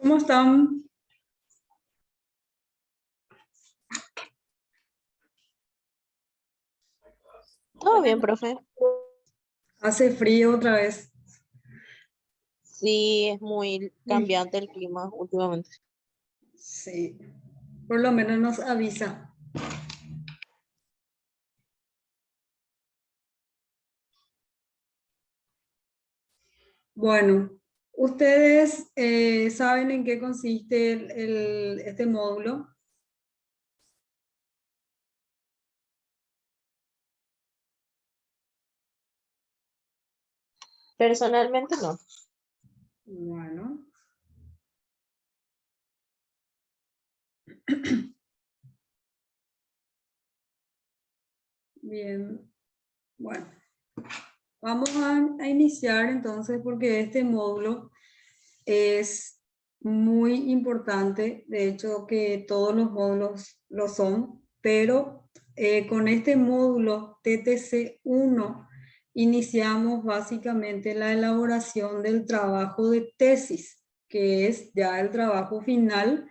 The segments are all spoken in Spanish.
¿Cómo están? Todo bien, profe. Hace frío otra vez. Sí, es muy Uy, cambiante el clima últimamente. sí, por lo menos nos avisa. Bueno, ustedes saben en qué consiste este módulo. Personalmente no. Bueno, bien. Bueno, vamos a iniciar entonces porque este módulo es muy importante, de hecho que todos los módulos lo son, pero con este módulo TTC1 iniciamos básicamente la elaboración del trabajo de tesis, que es ya el trabajo final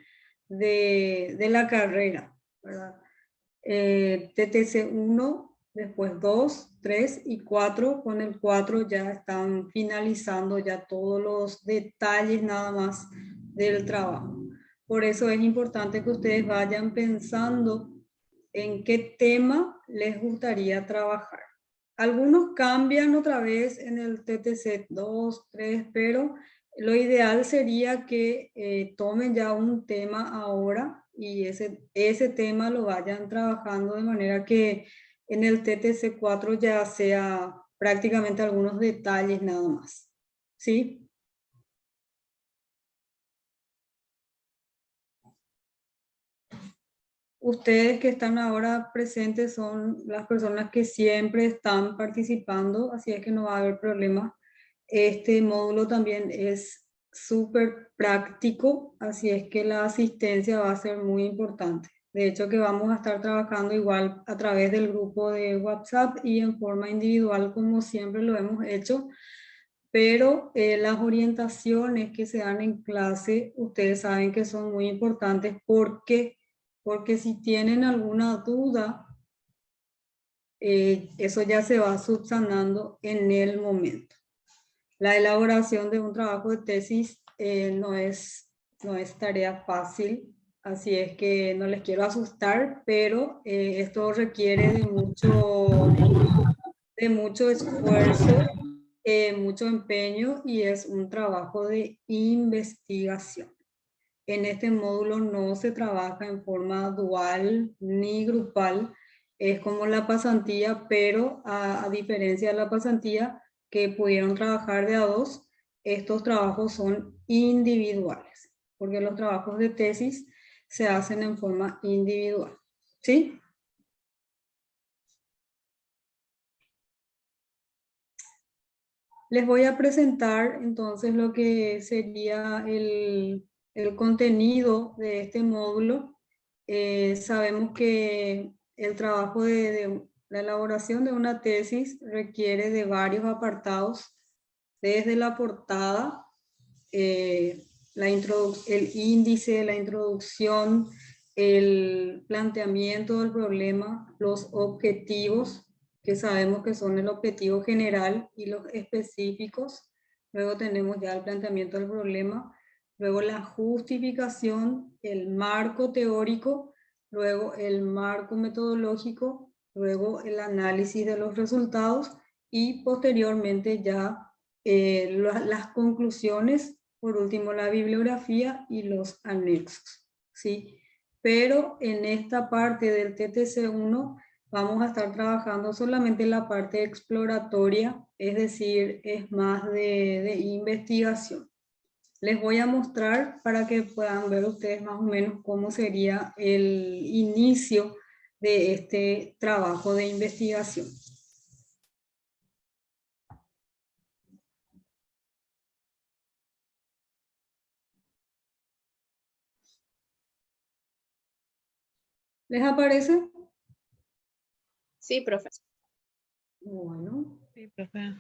de la carrera, ¿verdad? TTC1, después 2, 3 y 4. Con el 4 ya están finalizando ya todos los detalles nada más del trabajo. Por eso es importante que ustedes vayan pensando en qué tema les gustaría trabajar. Algunos cambian otra vez en el TTC 2, 3, pero lo ideal sería que tomen ya un tema ahora y ese tema lo vayan trabajando de manera que en el TTC 4 ya sea prácticamente algunos detalles nada más. ¿Sí? Ustedes que están ahora presentes son las personas que siempre están participando, así es que no va a haber problema. Este módulo también es súper práctico, así es que la asistencia va a ser muy importante. De hecho, que vamos a estar trabajando igual a través del grupo de WhatsApp y en forma individual, como siempre lo hemos hecho, pero las orientaciones que se dan en clase, ustedes saben que son muy importantes porque si tienen alguna duda, eso ya se va subsanando en el momento. La elaboración de un trabajo de tesis no es tarea fácil, así es que no les quiero asustar, pero esto requiere de mucho esfuerzo, mucho empeño y es un trabajo de investigación. En este módulo no se trabaja en forma dual ni grupal, es como la pasantía, pero a diferencia de la pasantía que pudieron trabajar de a dos, estos trabajos son individuales, porque los trabajos de tesis se hacen en forma individual. ¿Sí? Les voy a presentar entonces lo que sería el contenido de este módulo. Sabemos que el trabajo de la elaboración de una tesis requiere de varios apartados, desde la portada, el índice, la introducción, el planteamiento del problema, los objetivos, que sabemos que son el objetivo general y los específicos. Luego tenemos ya el planteamiento del problema, luego la justificación, el marco teórico, luego el marco metodológico, luego el análisis de los resultados y posteriormente ya las conclusiones, por último la bibliografía y los anexos, ¿sí? Pero en esta parte del TTC1 vamos a estar trabajando solamente la parte exploratoria, es decir, es más de investigación. Les voy a mostrar para que puedan ver ustedes más o menos cómo sería el inicio de este trabajo de investigación. ¿Les aparece? Sí, profe. Bueno. Sí, profe.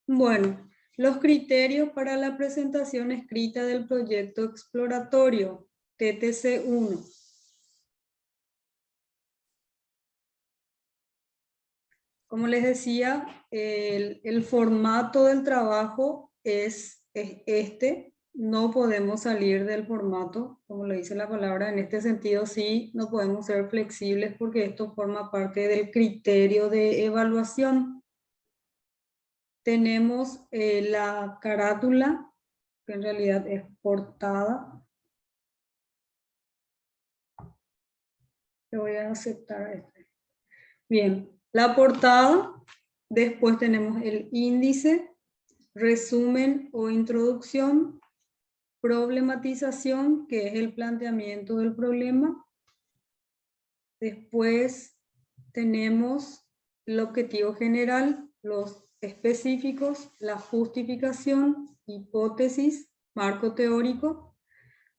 Bueno, Los criterios para la presentación escrita del proyecto exploratorio, TTC-1. Como les decía, el formato del trabajo es este. No podemos salir del formato, como lo dice la palabra. En este sentido, sí, no podemos ser flexibles porque esto forma parte del criterio de evaluación. Tenemos la carátula, que en realidad es portada. Le voy a aceptar este. Bien, la portada. Después tenemos el índice, resumen o introducción, problematización, que es el planteamiento del problema. Después tenemos el objetivo general, los específicos, la justificación, hipótesis, marco teórico.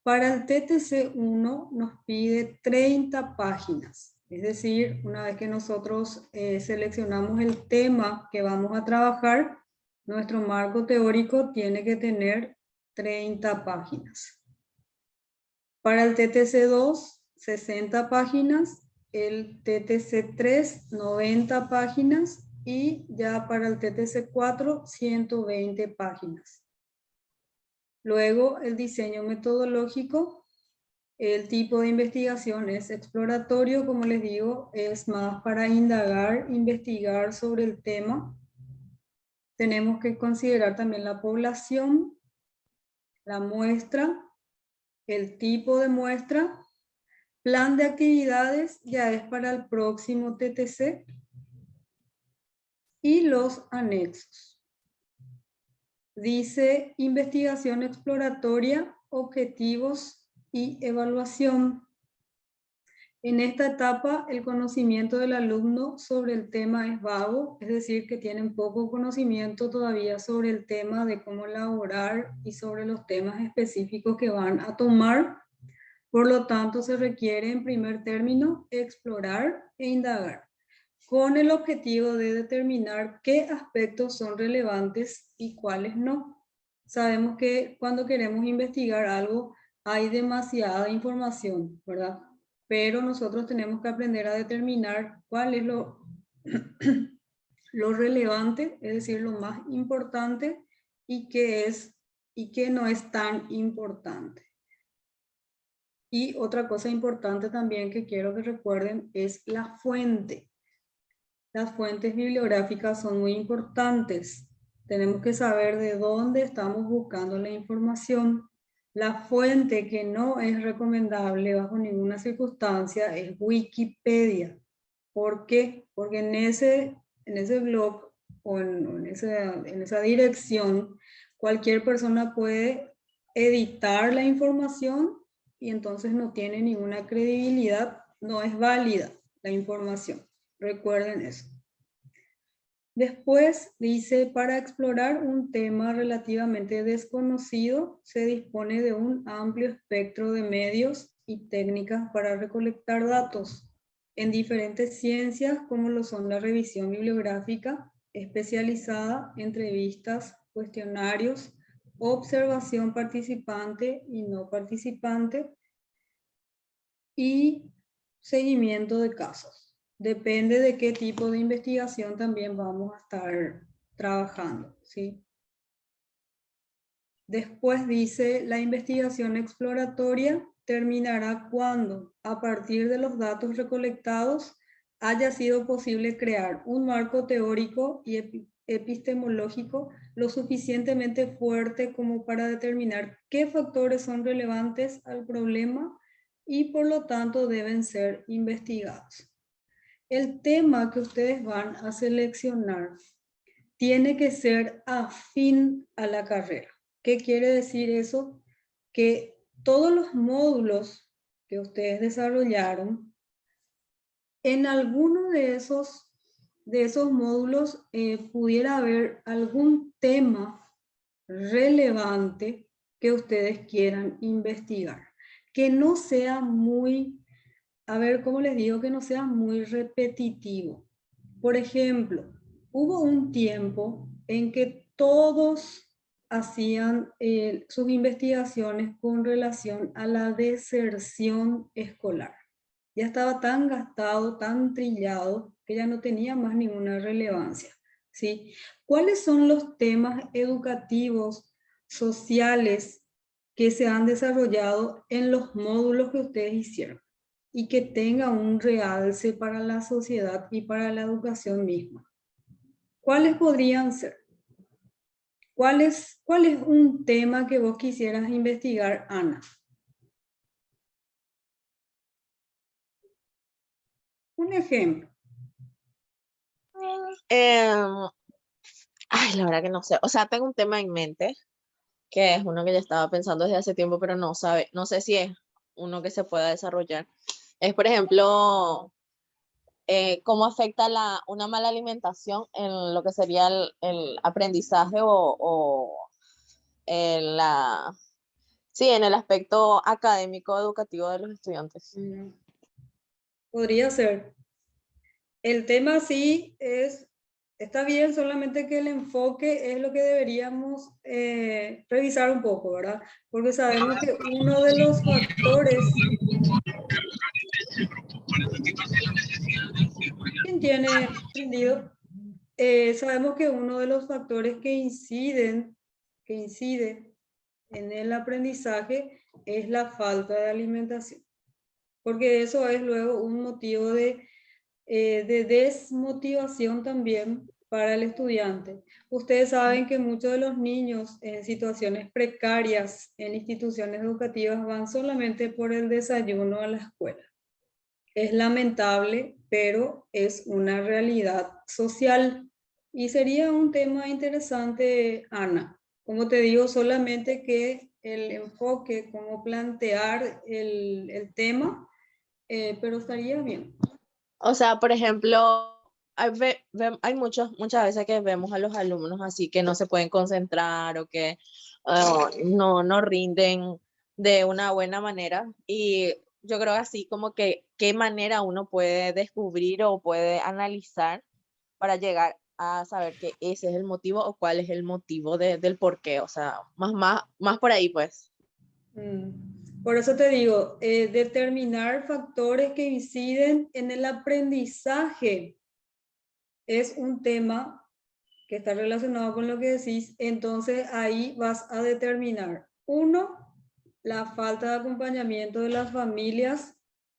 Para el TTC-1 nos pide 30 páginas. Es decir, una vez que nosotros seleccionamos el tema que vamos a trabajar, nuestro marco teórico tiene que tener 30 páginas. Para el TTC2, 60 páginas, el TTC3, 90 páginas y ya para el TTC4, 120 páginas. Luego, el diseño metodológico. El tipo de investigación es exploratorio, como les digo, es más para indagar, investigar sobre el tema. Tenemos que considerar también la población, la muestra, el tipo de muestra, plan de actividades, ya es para el próximo TTC, y los anexos. Dice investigación exploratoria, objetivos y evaluación. En esta etapa, el conocimiento del alumno sobre el tema es vago, es decir, que tienen poco conocimiento todavía sobre el tema de cómo elaborar y sobre los temas específicos que van a tomar. Por lo tanto, se requiere en primer término explorar e indagar, con el objetivo de determinar qué aspectos son relevantes y cuáles no. Sabemos que cuando queremos investigar algo hay demasiada información, ¿verdad? Pero nosotros tenemos que aprender a determinar cuál es lo relevante, es decir, lo más importante y qué no es tan importante. Y otra cosa importante también que quiero que recuerden es la fuente. Las fuentes bibliográficas son muy importantes. Tenemos que saber de dónde estamos buscando la información. La fuente que no es recomendable bajo ninguna circunstancia es Wikipedia. ¿Por qué? Porque en ese blog o en esa dirección, cualquier persona puede editar la información y entonces no tiene ninguna credibilidad, no es válida la información. Recuerden eso. Después dice, para explorar un tema relativamente desconocido, se dispone de un amplio espectro de medios y técnicas para recolectar datos en diferentes ciencias, como lo son la revisión bibliográfica especializada, entrevistas, cuestionarios, observación participante y no participante, y seguimiento de casos. Depende de qué tipo de investigación también vamos a estar trabajando, ¿sí? Después dice, la investigación exploratoria terminará cuando, a partir de los datos recolectados, haya sido posible crear un marco teórico y epistemológico lo suficientemente fuerte como para determinar qué factores son relevantes al problema y por lo tanto deben ser investigados. El tema que ustedes van a seleccionar tiene que ser afín a la carrera. ¿Qué quiere decir eso? Que todos los módulos que ustedes desarrollaron, en alguno de esos módulos pudiera haber algún tema relevante que ustedes quieran investigar. Que no sea muy, a ver, ¿cómo les digo? Que no sea muy repetitivo. Por ejemplo, hubo un tiempo en que todos hacían sus investigaciones con relación a la deserción escolar. Ya estaba tan gastado, tan trillado, que ya no tenía más ninguna relevancia, ¿sí? ¿Cuáles son los temas educativos, sociales, que se han desarrollado en los módulos que ustedes hicieron y que tenga un realce para la sociedad y para la educación misma? ¿Cuáles podrían ser? ¿Cuál es un tema que vos quisieras investigar, Ana? Un ejemplo. Ay, la verdad que no sé. O sea, tengo un tema en mente, que es uno que ya estaba pensando desde hace tiempo, pero no sé si es uno que se pueda desarrollar. Es, por ejemplo, cómo afecta una mala alimentación en lo que sería el aprendizaje o en sí, en el aspecto académico educativo de los estudiantes. Podría ser. El tema sí está bien, solamente que el enfoque es lo que deberíamos revisar un poco, ¿verdad? Porque sabemos que uno de los factores... ¿Quién tiene prendido? Sabemos que uno de los factores que incide en el aprendizaje es la falta de alimentación, porque eso es luego un motivo de desmotivación también para el estudiante. Ustedes saben que muchos de los niños en situaciones precarias en instituciones educativas van solamente por el desayuno a la escuela. Es lamentable, pero es una realidad social y sería un tema interesante, Ana. Como te digo, solamente que el enfoque, cómo plantear el tema, pero estaría bien. O sea, por ejemplo, hay muchas veces que vemos a los alumnos así que no se pueden concentrar o que no rinden de una buena manera. Y yo creo así como que qué manera uno puede descubrir o puede analizar para llegar a saber que ese es el motivo o cuál es el motivo del por qué. O sea, más por ahí, pues. Por eso te digo, determinar factores que inciden en el aprendizaje es un tema que está relacionado con lo que decís. Entonces ahí vas a determinar, uno, la falta de acompañamiento de las familias,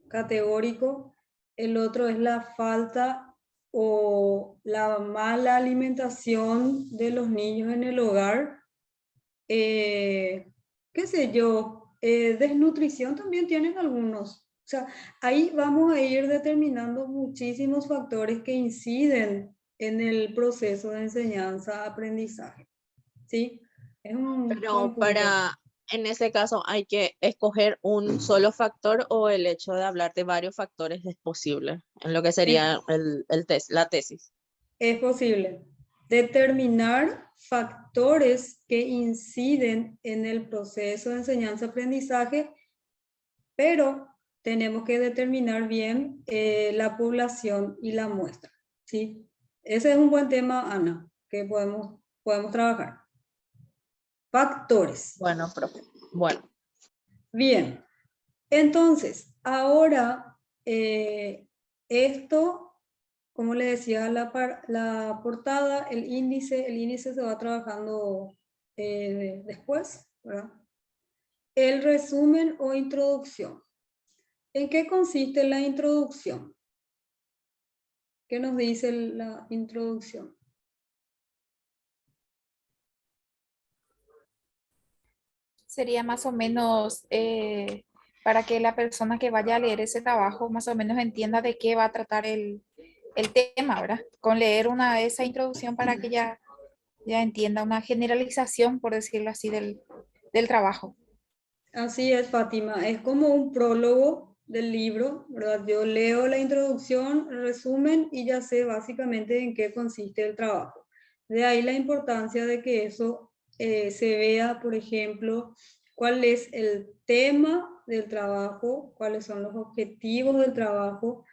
categórico. El otro es la falta o la mala alimentación de los niños en el hogar. Qué sé yo, desnutrición también tienen algunos. O sea, ahí vamos a ir determinando muchísimos factores que inciden en el proceso de enseñanza-aprendizaje. ¿Sí? Es un buen Pero punto. en ese caso, hay que escoger un solo factor o el hecho de hablar de varios factores es posible en lo que Es, sería la tesis. es posible determinar factores que inciden en el proceso de enseñanza-aprendizaje, pero tenemos que determinar bien la población y la muestra, ¿sí? Ese es un buen tema, Ana, que podemos trabajar. Factores. Bueno, profe. Bueno, Bien, entonces, ahora esto, como le decía, la portada, el índice se va trabajando después, ¿verdad? El resumen o introducción. ¿En qué consiste la introducción? ¿Qué nos dice la introducción? Sería más o menos para que la persona que vaya a leer ese trabajo más o menos entienda de qué va a tratar el tema, ¿verdad? Con leer esa introducción para que ya entienda una generalización, por decirlo así, del trabajo. Así es, Fátima. Es como un prólogo del libro, ¿verdad? Yo leo la introducción, el resumen y ya sé básicamente en qué consiste el trabajo. De ahí la importancia de que eso se vea, por ejemplo, cuál es el tema del trabajo, cuáles son los objetivos del trabajo,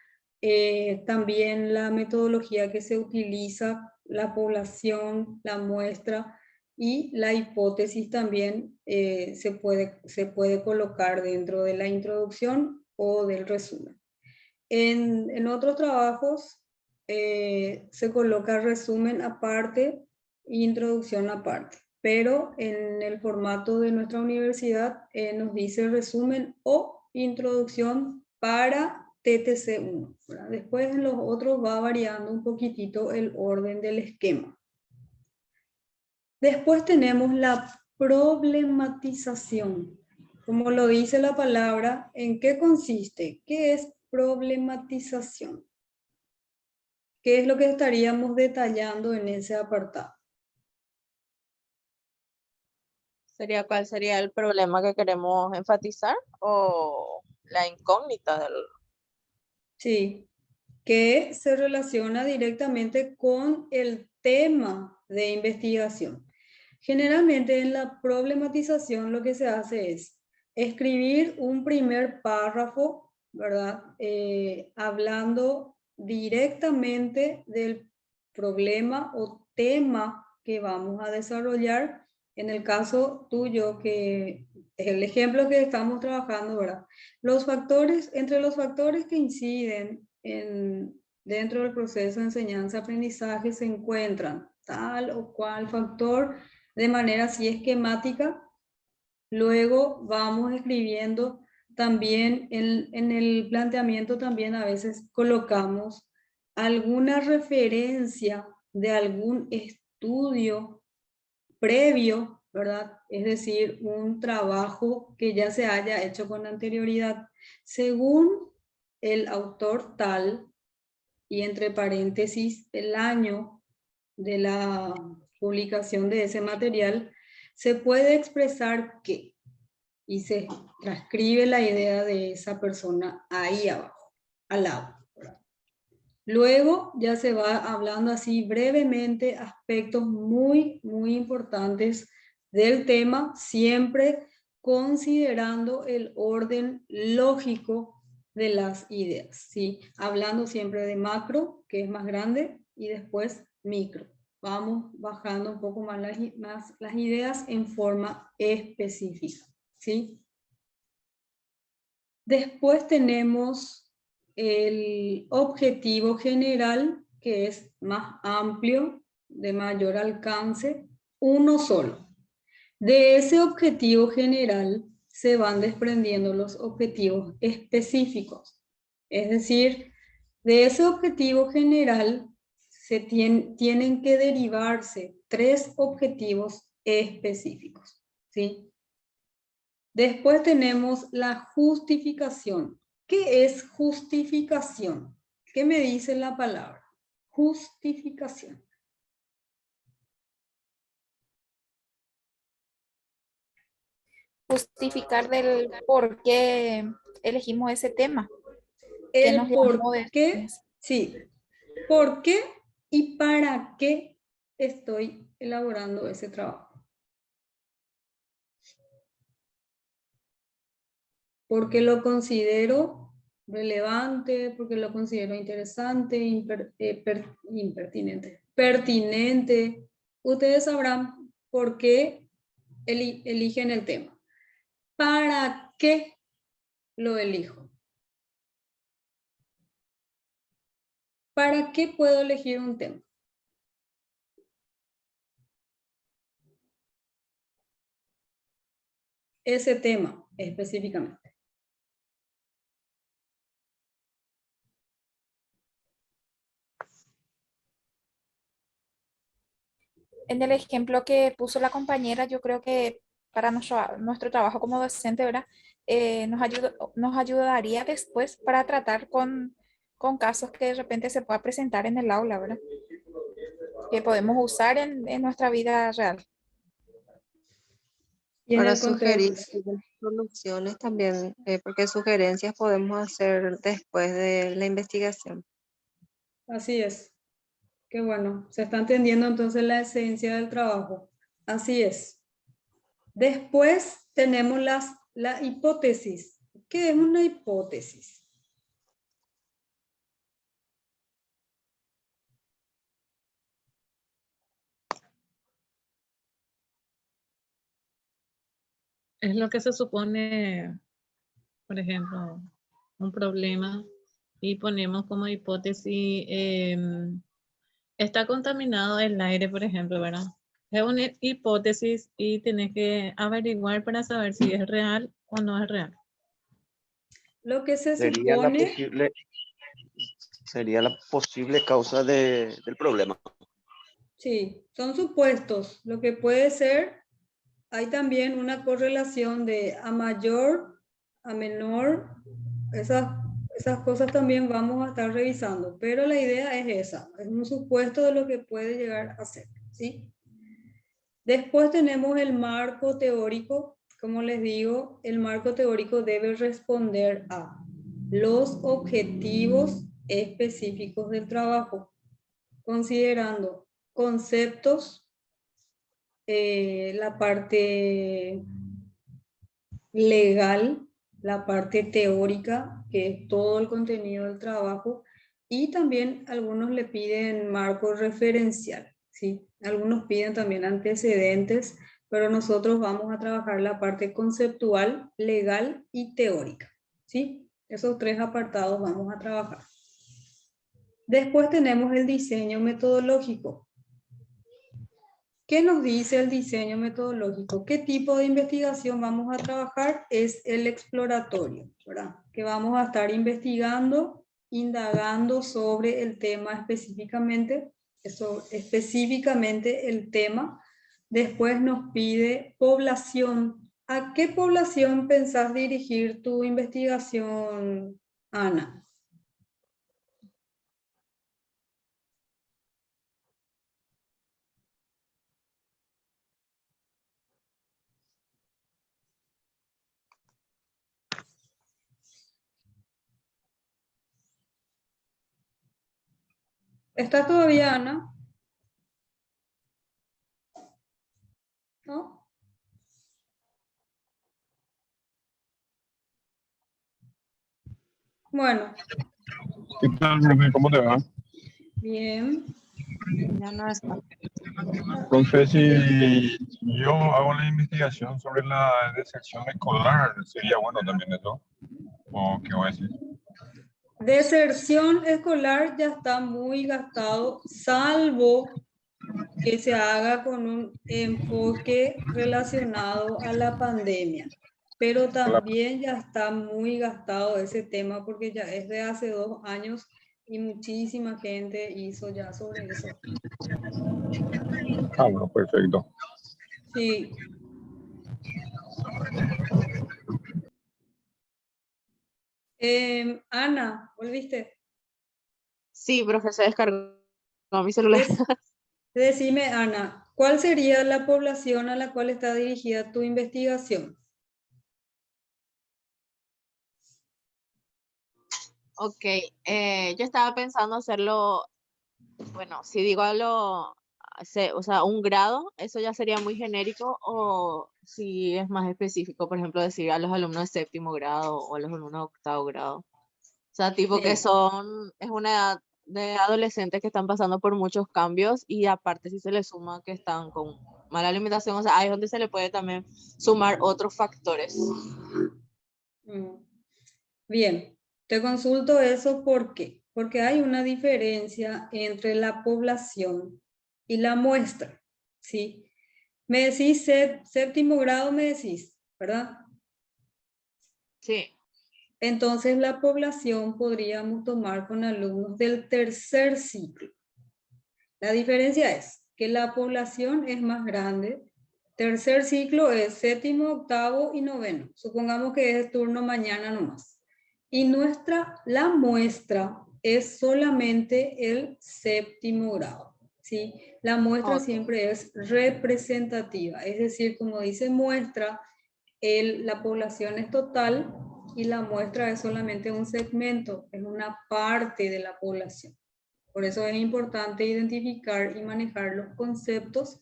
también la metodología que se utiliza, la población, la muestra y la hipótesis también se puede colocar dentro de la introducción o del resumen. En otros trabajos se coloca resumen aparte e introducción aparte, pero en el formato de nuestra universidad nos dice resumen o introducción para TTC1, ¿verdad? Después en los otros va variando un poquitito el orden del esquema. Después tenemos la problematización. Como lo dice la palabra, ¿en qué consiste? ¿Qué es problematización? ¿Qué es lo que estaríamos detallando en ese apartado? ¿Cuál sería el problema que queremos enfatizar o la incógnita del... Sí, que se relaciona directamente con el tema de investigación. Generalmente en la problematización lo que se hace es escribir un primer párrafo, ¿verdad? Hablando directamente del problema o tema que vamos a desarrollar. En el caso tuyo, que es el ejemplo que estamos trabajando, ¿verdad? Entre los factores que inciden dentro del proceso de enseñanza-aprendizaje se encuentran tal o cual factor de manera así esquemática. Luego vamos escribiendo también en el planteamiento, también a veces colocamos alguna referencia de algún estudio previo, ¿verdad? Es decir, un trabajo que ya se haya hecho con anterioridad. Según el autor tal, y entre paréntesis, el año de la publicación de ese material, se puede expresar que, y se transcribe la idea de esa persona ahí abajo, al lado. Luego ya se va hablando así brevemente aspectos muy, muy importantes del tema, siempre considerando el orden lógico de las ideas, ¿sí? Hablando siempre de macro, que es más grande, y después micro. Vamos bajando un poco más las ideas en forma específica, ¿sí? Después tenemos el objetivo general, que es más amplio, de mayor alcance, uno solo. De ese objetivo general se van desprendiendo los objetivos específicos. Es decir, de ese objetivo general tienen que derivarse 3 objetivos específicos, ¿sí? Después tenemos la justificación. ¿Qué es justificación? ¿Qué me dice la palabra? Justificación. Justificar del por qué elegimos ese tema. ¿Qué nos El llamó por de qué, sí. ¿Por qué y para qué estoy elaborando ese trabajo? Porque lo considero relevante, porque lo considero interesante, impertinente, pertinente. Ustedes sabrán por qué eligen el tema. ¿Para qué lo elijo? ¿Para qué puedo elegir un tema? Ese tema específicamente. En el ejemplo que puso la compañera, yo creo que para nuestro trabajo como docente, ¿verdad? Nos ayudaría después para tratar con casos que de repente se pueda presentar en el aula, ¿verdad? Que podemos usar en nuestra vida real. Y en Para el sugerir contexto. soluciones también, porque sugerencias podemos hacer después de la investigación. Así es. Qué bueno. Se está entendiendo entonces la esencia del trabajo. Así es. Después tenemos la hipótesis. ¿Qué es una hipótesis? Es lo que se supone, por ejemplo, un problema y ponemos como hipótesis, está contaminado el aire, por ejemplo, ¿verdad? Es una hipótesis y tienes que averiguar para saber si es real o no es real. Lo que se Sería supone, sería la posible causa del problema. sí, son supuestos. Lo que puede ser, hay también una correlación de a mayor, a menor, esas cosas también vamos a estar revisando, pero la idea es esa, es un supuesto de lo que puede llegar a ser, ¿sí? Después tenemos el marco teórico. Como les digo, el marco teórico debe responder a los objetivos específicos del trabajo, considerando conceptos, la parte legal, la parte teórica, que es todo el contenido del trabajo, y también algunos le piden marco referencial, ¿sí? Algunos piden también antecedentes, pero nosotros vamos a trabajar la parte conceptual, legal y teórica, ¿sí? Esos tres apartados vamos a trabajar. Después tenemos el diseño metodológico. ¿Qué nos dice el diseño metodológico? ¿Qué tipo de investigación vamos a trabajar? Es el exploratorio, ¿verdad? Que vamos a estar investigando, indagando sobre el tema específicamente el tema. Después nos pide población. ¿A qué población pensás dirigir tu investigación, Ana? ¿Estás todavía, Ana? ¿No? Bueno, ¿Qué tal, profe? ¿Cómo te va? bien. Ya no está. Profe, si yo hago la investigación sobre la deserción escolar, ¿sería bueno también eso? ¿O qué voy a decir? Deserción escolar ya está muy gastado, salvo que se haga con un enfoque relacionado a la pandemia. Pero también ya está muy gastado ese tema porque ya es de hace 2 años y muchísima gente hizo ya sobre eso. Ah, bueno, perfecto. Sí. Ana, ¿volviste? Sí, profe, se descargó mi celular. Decime, Ana, ¿cuál sería la población a la cual está dirigida tu investigación? Ok, yo estaba pensando hacerlo, bueno, si digo o sea, un grado, eso ya sería muy genérico, o si es más específico, por ejemplo, decir a los alumnos de séptimo grado o a los alumnos de octavo grado. O sea, tipo que Sí. es una edad de adolescentes que están pasando por muchos cambios y aparte si se les suma que están con mala alimentación, o sea, ahí es donde se le puede también sumar otros factores. Bien, te consulto eso ¿por qué? Porque hay una diferencia entre la población y la muestra, ¿sí? Me decís séptimo grado, me decís, ¿verdad? Sí. Entonces la población podríamos tomar con alumnos del tercer ciclo. La diferencia es que la población es más grande. Tercer ciclo es séptimo, octavo y noveno. Supongamos que es turno mañana nomás. Y la muestra es solamente el séptimo grado, ¿sí? La muestra Ok. siempre es representativa, es decir, como dice muestra, la población es total y la muestra es solamente un segmento, es una parte de la población. Por eso es importante identificar y manejar los conceptos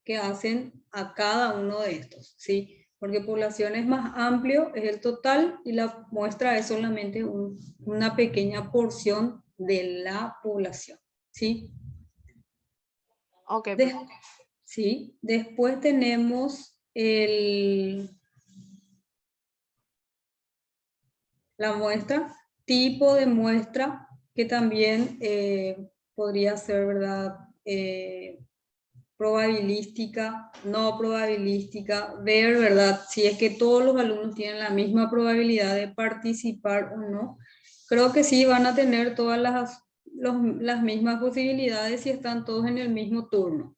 que hacen a cada uno de estos, ¿sí? Porque población es más amplio, es el total, y la muestra es solamente una pequeña porción de la población, ¿sí? Ok, Sí, después tenemos la muestra, tipo de muestra, que también podría ser, ¿verdad? Probabilística, no probabilística, ver, ¿verdad? Si es que todos los alumnos tienen la misma probabilidad de participar o no. Creo que sí van a tener todas las mismas posibilidades si están todos en el mismo turno,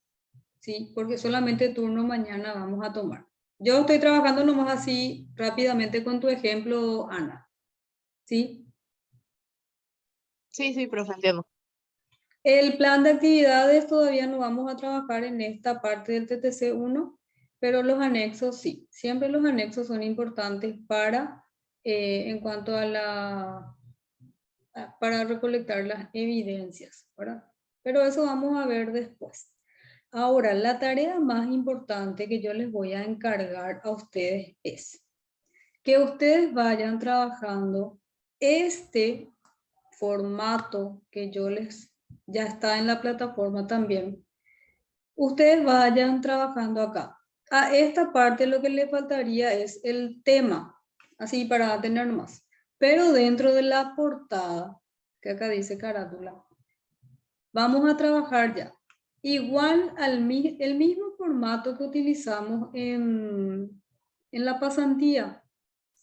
¿sí? Porque solamente turno mañana vamos a tomar. Yo estoy trabajando nomás así rápidamente con tu ejemplo, Ana, ¿sí? Sí, sí, profe, entiendo. El plan de actividades todavía no vamos a trabajar en esta parte del TTC1, pero los anexos sí. Siempre los anexos son importantes para, en cuanto a para recolectar las evidencias, ¿verdad? Pero eso vamos a ver después. Ahora, la tarea más importante que yo les voy a encargar a ustedes es que ustedes vayan trabajando este formato que ya está en la plataforma también. Ustedes vayan trabajando acá. A esta parte lo que le faltaría es el tema, así para tener más. Pero dentro de la portada, que acá dice carátula, vamos a trabajar ya. Igual el mismo formato que utilizamos en la pasantía.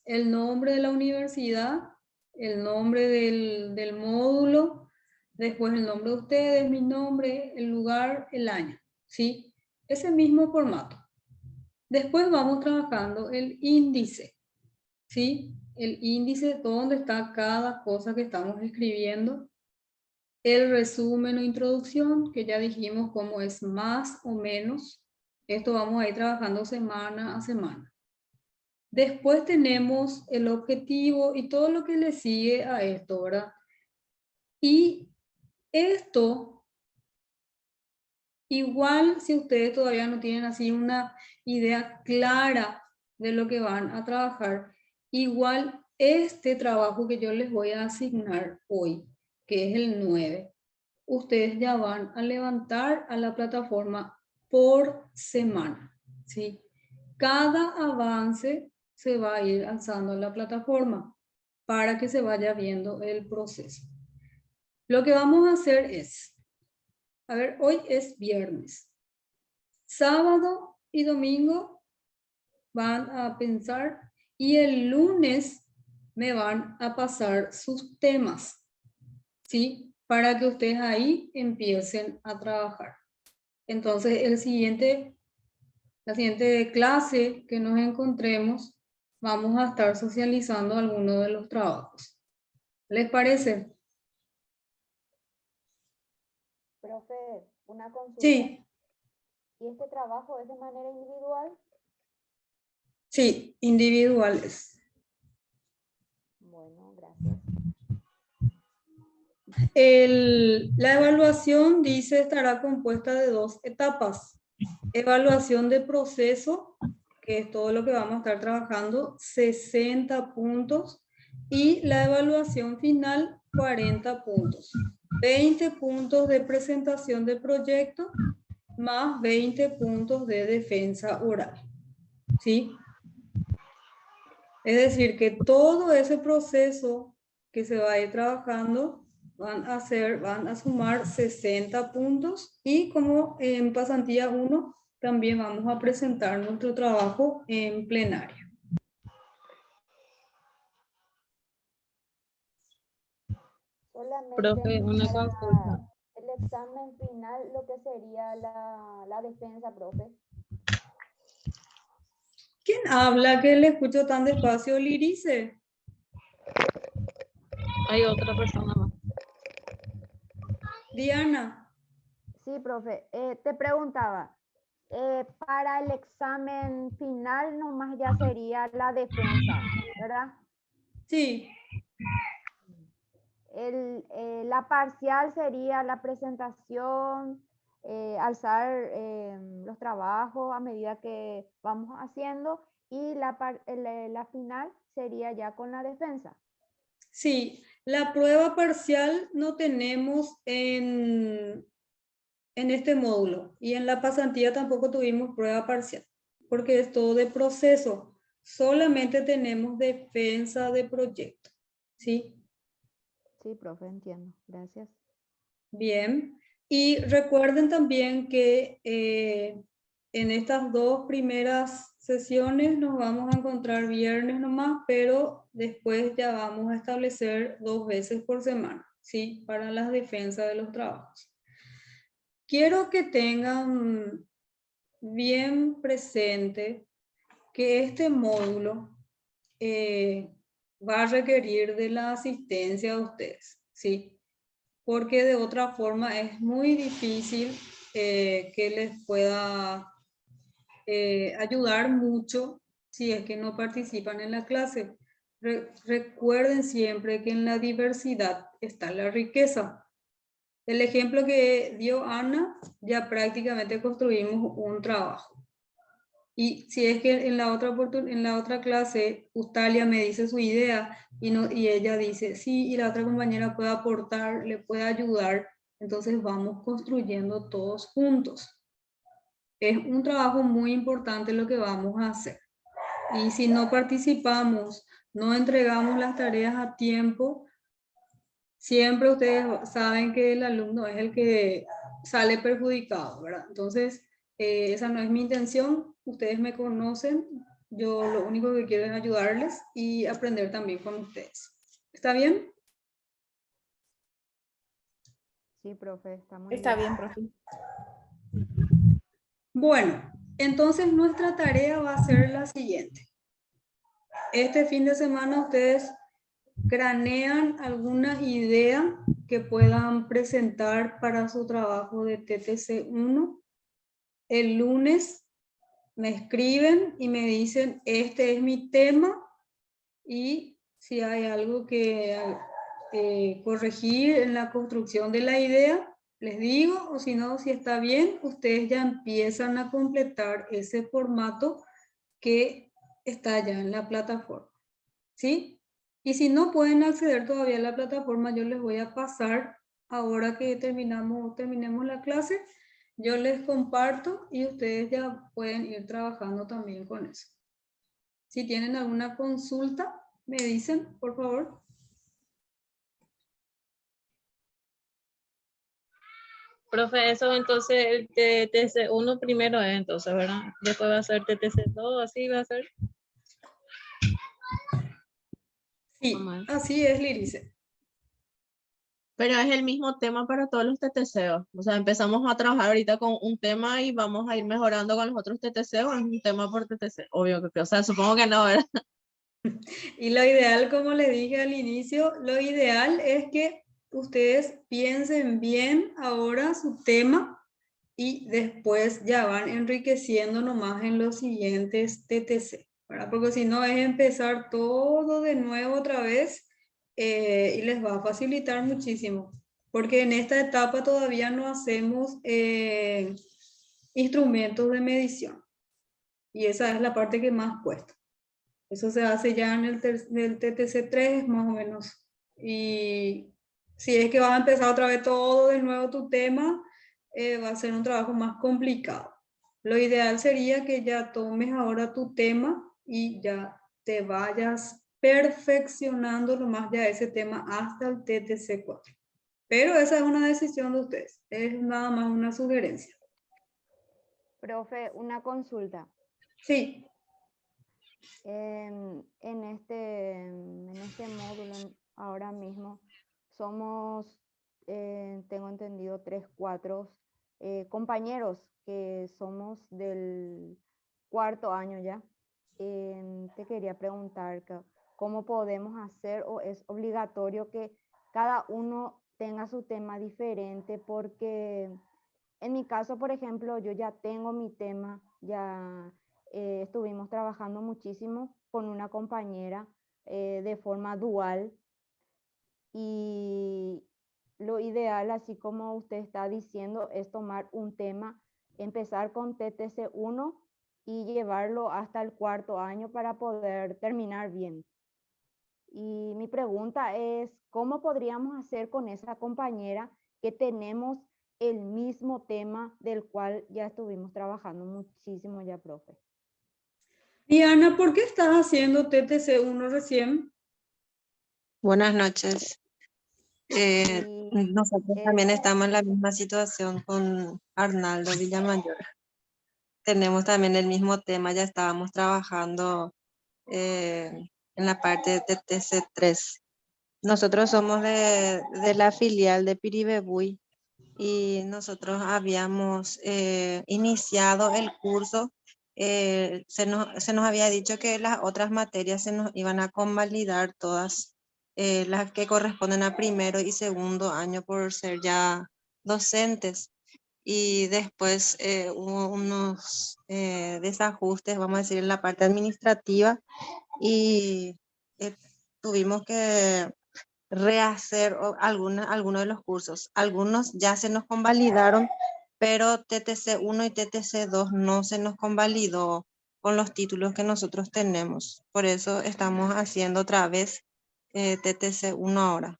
El nombre de la universidad, el nombre del módulo, después el nombre de ustedes, mi nombre, el lugar, el año, ¿sí? Ese mismo formato. Después vamos trabajando el índice, ¿sí? El índice donde está cada cosa que estamos escribiendo. El resumen o introducción, que ya dijimos cómo es más o menos. Esto vamos a ir trabajando semana a semana. Después tenemos el objetivo y todo lo que le sigue a esto, ¿verdad? Y esto, igual si ustedes todavía no tienen así una idea clara de lo que van a trabajar, igual este trabajo que yo les voy a asignar hoy, que es el 9, ustedes ya van a levantar a la plataforma por semana, ¿sí? Cada avance se va a ir alzando en la plataforma para que se vaya viendo el proceso. Lo que vamos a hacer es, a ver, hoy es viernes. Sábado y domingo van a pensar y el lunes me van a pasar sus temas, ¿sí? Para que ustedes ahí empiecen a trabajar. Entonces, la siguiente clase que nos encontremos, vamos a estar socializando algunos de los trabajos. ¿Les parece? Profe, una consulta. Sí, ¿Y este trabajo es de manera individual? sí, individuales. Bueno, gracias. La evaluación, dice, estará compuesta de 2 etapas. Evaluación de proceso, que es todo lo que vamos a estar trabajando, 60 puntos. Y la evaluación final, 40 puntos. 20 puntos de presentación de proyecto, más 20 puntos de defensa oral. ¿Sí? Es decir, que todo ese proceso que se va a ir trabajando van a sumar 60 puntos y como en pasantía 1 también vamos a presentar nuestro trabajo en plenario. Solamente Profe, una para consulta. el examen final, lo que sería la defensa, profe. ¿Quién habla que le escucho tan despacio, Lirice? Hay otra persona más. Diana. Sí, profe. Te preguntaba, para el examen final nomás ya sería la defensa, ¿verdad? Sí. La parcial sería la presentación, alzar los trabajos a medida que vamos haciendo y la final sería ya con la defensa. Sí, la prueba parcial no tenemos en este módulo y en la pasantía tampoco tuvimos prueba parcial porque es todo de proceso. Solamente tenemos defensa de proyecto. ¿Sí? Sí, profe, entiendo. Gracias. Bien. Y recuerden también que en estas 2 primeras sesiones nos vamos a encontrar viernes nomás, pero después ya vamos a establecer 2 veces por semana, ¿sí? Para las defensas de los trabajos. Quiero que tengan bien presente que este módulo va a requerir de la asistencia de ustedes, ¿sí? Porque de otra forma es muy difícil que les pueda ayudar mucho si es que no participan en la clase. Recuerden siempre que en la diversidad está la riqueza. El ejemplo que dio Ana, ya prácticamente construimos un trabajo. Y si es que en la otra clase Ustalia me dice su idea y ella dice, sí, y la otra compañera puede aportar, le puede ayudar, entonces vamos construyendo todos juntos. Es un trabajo muy importante lo que vamos a hacer. Y si no participamos, no entregamos las tareas a tiempo, siempre ustedes saben que el alumno es el que sale perjudicado, ¿verdad? Entonces, esa no es mi intención, ustedes me conocen, yo lo único que quiero es ayudarles y aprender también con ustedes. ¿Está bien? Sí, profe, está muy Está bien. bien, profe. Bueno, entonces nuestra tarea va a ser la siguiente. Este fin de semana ustedes cranean alguna idea que puedan presentar para su trabajo de TTC1. El lunes me escriben y me dicen, este es mi tema, y si hay algo que corregir en la construcción de la idea, les digo, o si no, si está bien, ustedes ya empiezan a completar ese formato que está ya en la plataforma, ¿sí? Y si no pueden acceder todavía a la plataforma, yo les voy a pasar, ahora que terminemos la clase, yo les comparto y ustedes ya pueden ir trabajando también con eso. Si tienen alguna consulta, me dicen, por favor. Profe, eso entonces el TTC1 primero es entonces, ¿verdad? Después va a ser TTC2, así va a ser. Sí, así es, Lirice. Pero es el mismo tema para todos los TTCs. O sea, empezamos a trabajar ahorita con un tema y vamos a ir mejorando con los otros TTC, o es un tema por TTC. Obvio que, o sea, supongo que no, ¿verdad? Y lo ideal, como les dije al inicio, lo ideal es que ustedes piensen bien ahora su tema y después ya van enriqueciendo nomás en los siguientes TTC, ¿verdad? Porque si no es empezar todo de nuevo otra vez y les va a facilitar muchísimo. Porque en esta etapa todavía no hacemos instrumentos de medición. Y esa es la parte que más cuesta. Eso se hace ya en el TTC3 más o menos. Y si es que vas a empezar otra vez todo de nuevo tu tema, va a ser un trabajo más complicado. Lo ideal sería que ya tomes ahora tu tema y ya te vayas perfeccionando nomás ya ese tema hasta el TTC4. Pero esa es una decisión de ustedes, es nada más una sugerencia. Profe, una consulta. Sí. En este módulo ahora mismo somos, tengo entendido, 3, 4 compañeros que somos del 4º año ya. Te quería preguntar cómo podemos hacer, o es obligatorio que cada uno tenga su tema diferente, porque en mi caso, por ejemplo, yo ya tengo mi tema, ya estuvimos trabajando muchísimo con una compañera de forma dual, y lo ideal, así como usted está diciendo, es tomar un tema, empezar con TTC1 y llevarlo hasta el 4º año para poder terminar bien. Y mi pregunta es, ¿cómo podríamos hacer con esa compañera que tenemos el mismo tema del cual ya estuvimos trabajando muchísimo ya, profe? Diana, ¿por qué estás haciendo TTC1 recién? Buenas noches. Y, Nosotros también estamos en la misma situación con Arnaldo Villamayor. Tenemos también el mismo tema, ya estábamos trabajando en la parte de TTC3. Nosotros somos de la filial de Piribebuy y nosotros habíamos iniciado el curso. Se nos había dicho que las otras materias se nos iban a convalidar todas, las que corresponden a primero y segundo año por ser ya docentes. Y después hubo unos desajustes, vamos a decir, en la parte administrativa y tuvimos que rehacer algunos de los cursos. Algunos ya se nos convalidaron, pero TTC1 y TTC2 no se nos convalidó con los títulos que nosotros tenemos. Por eso estamos haciendo otra vez TTC1 ahora.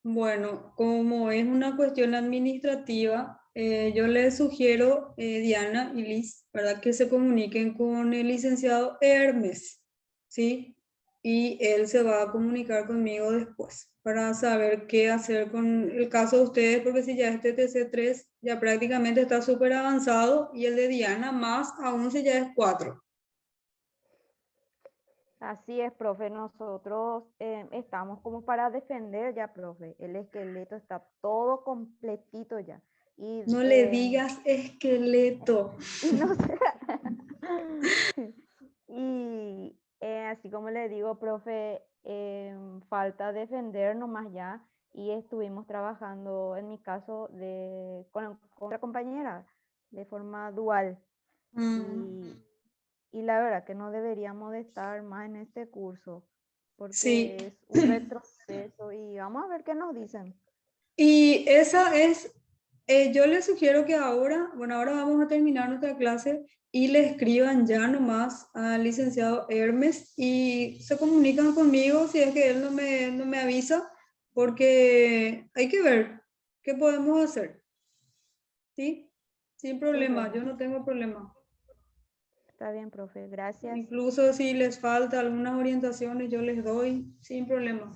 Bueno, como es una cuestión administrativa, yo les sugiero, Diana y Liz, ¿verdad? Que se comuniquen con el licenciado Hermes, ¿sí? Y él se va a comunicar conmigo después para saber qué hacer con el caso de ustedes, porque si ya este TC3 ya prácticamente está súper avanzado y el de Diana más aún si ya es 4. así es, profe, nosotros estamos como para defender ya, profe. El esqueleto está todo completito ya. Y, No le digas esqueleto. y no sé. Y así como le digo, profe, falta defender nomás ya. Y estuvimos trabajando, en mi caso, con otra compañera, de forma dual. Y la verdad que no deberíamos de estar más en este curso, porque Sí. es un retroceso y vamos a ver qué nos dicen. Y esa es, yo les sugiero que ahora, bueno, ahora vamos a terminar nuestra clase y le escriban ya nomás al licenciado Hermes y se comunican conmigo si es que él no me avisa, porque hay que ver qué podemos hacer. ¿Sí? Sin problema, profe. yo no tengo problema. Está bien, profe, gracias. Incluso si les falta algunas orientaciones, yo les doy sin problema.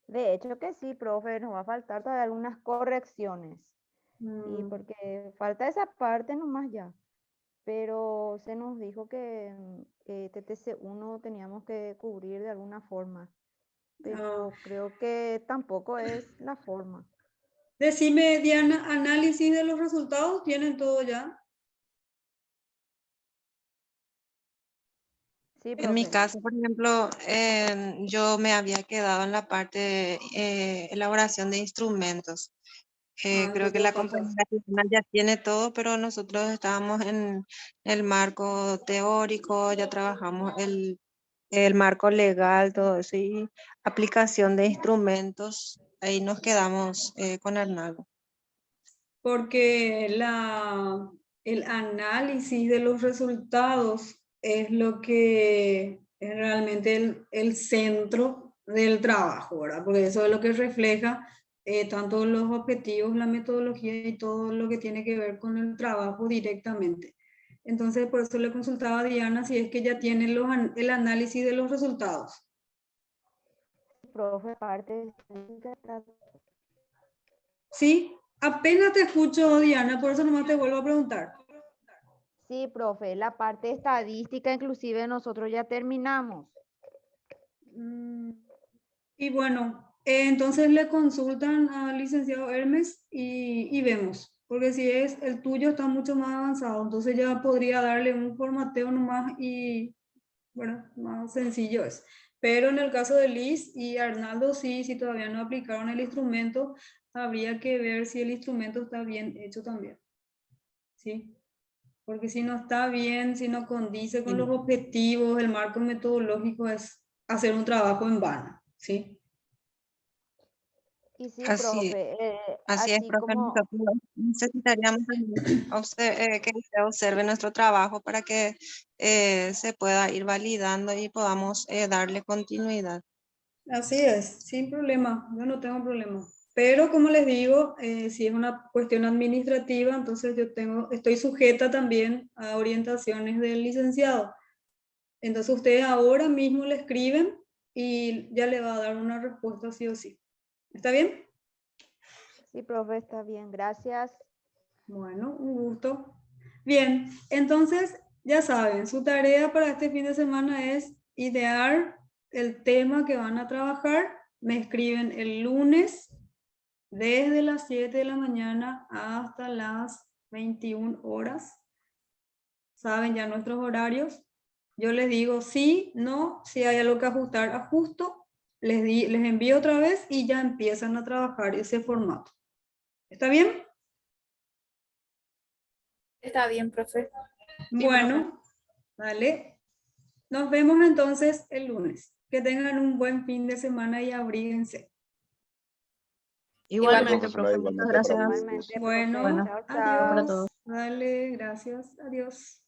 De hecho que sí, profe, nos va a faltar todavía algunas correcciones. Y porque falta esa parte nomás ya. Pero se nos dijo que TTC1 teníamos que cubrir de alguna forma. Pero creo que tampoco es la forma. Decime, Diana, análisis de los resultados, ¿tienen todo ya? Sí, En mi profe. caso, por ejemplo, yo me había quedado en la parte de elaboración de instrumentos. Creo que Entonces la falta. compañera ya tiene todo, pero nosotros estábamos en el marco teórico, ya trabajamos el marco legal, todo eso, y aplicación de instrumentos. Ahí nos quedamos con Arnaldo. Porque el análisis de los resultados es lo que es realmente el centro del trabajo, ¿verdad? Porque eso es lo que refleja tanto los objetivos, la metodología y todo lo que tiene que ver con el trabajo directamente. Entonces, por eso le consultaba a Diana si es que ya tiene el análisis de los resultados. Profe, parte. Sí, apenas te escucho, Diana, por eso nomás te vuelvo a preguntar. Sí, profe, la parte estadística inclusive nosotros ya terminamos. Y bueno, entonces le consultan al licenciado Hermes y vemos, porque si es el tuyo está mucho más avanzado, entonces ya podría darle un formateo nomás y bueno, más sencillo es. Pero en el caso de Liz y Arnaldo, sí, si todavía no aplicaron el instrumento, habría que ver si el instrumento está bien hecho también. ¿Sí? Porque si no está bien, si no condice con los objetivos, el marco metodológico es hacer un trabajo en vano. ¿Sí? Y sí, Así, profe, así es, así profe. como, Nosotros necesitaríamos también que usted observe nuestro trabajo para que se pueda ir validando y podamos darle continuidad. Así es, sin problema, yo no tengo problema. Pero como les digo, si es una cuestión administrativa, entonces estoy sujeta también a orientaciones del licenciado. Entonces ustedes ahora mismo le escriben y ya le va a dar una respuesta sí o sí. ¿Está bien? Sí, profe, está bien, gracias. Bueno, un gusto. Bien, entonces ya saben, su tarea para este fin de semana es idear el tema que van a trabajar. Me escriben el lunes desde las 7 de la mañana hasta las 21 horas. Saben ya nuestros horarios. Yo les digo sí, no, si hay algo que ajustar, ajusto. Les envío otra vez y ya empiezan a trabajar ese formato. ¿Está bien? Está bien, profe. Bueno, vale. Nos vemos entonces el lunes. Que tengan un buen fin de semana y abríguense. Igualmente, Profesora, profe, muchas igualmente para gracias. Igualmente, Bueno, profe. Chao, chao. para todos. adiós. Vale, gracias. Adiós.